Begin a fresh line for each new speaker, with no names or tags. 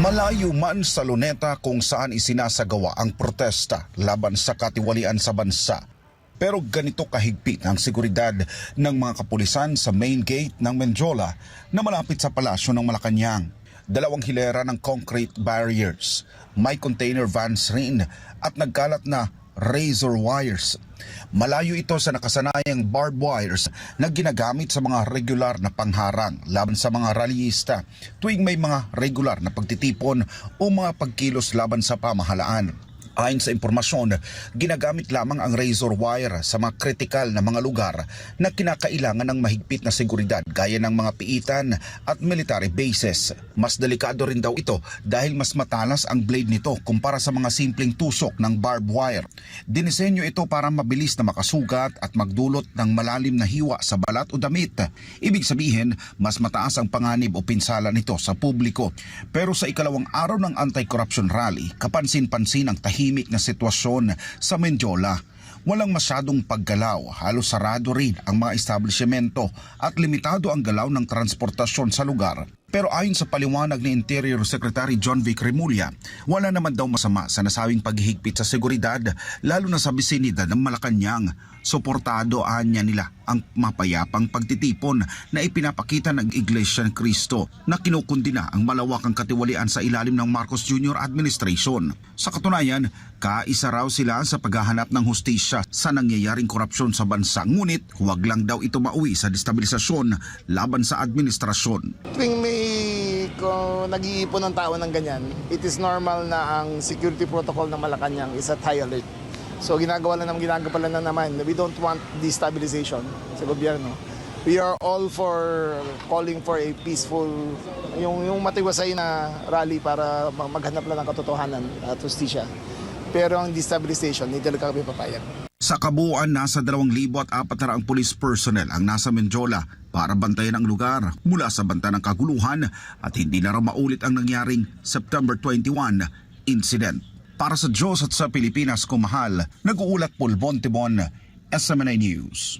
Malayo man sa Luneta kung saan isinasagawa ang protesta laban sa katiwalian sa bansa. Pero ganito kahigpit ang seguridad ng mga kapulisan sa main gate ng Menjola na malapit sa palasyo ng Malacanang. Dalawang hilera ng concrete barriers, may container vans rin at nagkalat na razor wires. Malayo ito sa nakasanayang barbed wires na ginagamit sa mga regular na pangharang laban sa mga rallyista tuwing may mga regular na pagtitipon o mga pagkilos laban sa pamahalaan. Ayon sa impormasyon, ginagamit lamang ang razor wire sa mga kritikal na mga lugar na kinakailangan ng mahigpit na seguridad gaya ng mga piitan at military bases. Mas delikado rin daw ito dahil mas matalas ang blade nito kumpara sa mga simpleng tusok ng barbed wire. Dinisenyo ito para mabilis na makasugat at magdulot ng malalim na hiwa sa balat o damit. Ibig sabihin, mas mataas ang panganib o pinsala nito sa publiko. Pero sa ikalawang araw ng anti-corruption rally, kapansin-pansin ang tahimik na sitwasyon sa Menjola. Walang masyadong paggalaw, halos sarado rin ang mga establishmento at limitado ang galaw ng transportasyon sa lugar. Pero ayon sa paliwanag ni Interior Secretary John Vic Remulla, wala naman daw masama sa nasabing paghihigpit sa seguridad lalo na sa bisinidad ng Malacanang. Suportado anya nila ang mapayapang pagtitipon na ipinapakita ng Iglesia ni Cristo na kinukundina ang malawakang katiwalian sa ilalim ng Marcos Jr. administration. Sa katunayan, kaisa raw sila sa paghahanap ng hustisya sa nangyayaring korupsyon sa bansa, ngunit huwag lang daw ito mauwi sa destabilisasyon laban sa administrasyon.
Tuwing may nag-iipon ng tao ng ganyan, it is normal na ang security protocol ng Malacanang is at high alert. So ginagawa na naman. We don't want destabilization sa gobyerno. We are all for calling for a peaceful, yung matiwasay na rally para maghanap lang ng katotohanan at justisya. Pero ang destabilization, hindi talaga kami papayag.
Sa kabuuan, nasa 2,400 police personnel ang nasa Menjola para bantayan ang lugar mula sa banta ng kaguluhan at hindi na raw maulit ang nangyaring September 21 incident. Para sa Diyos at sa Pilipinas, kumahal, nag-uulat Paul Bontebon, SMNI News.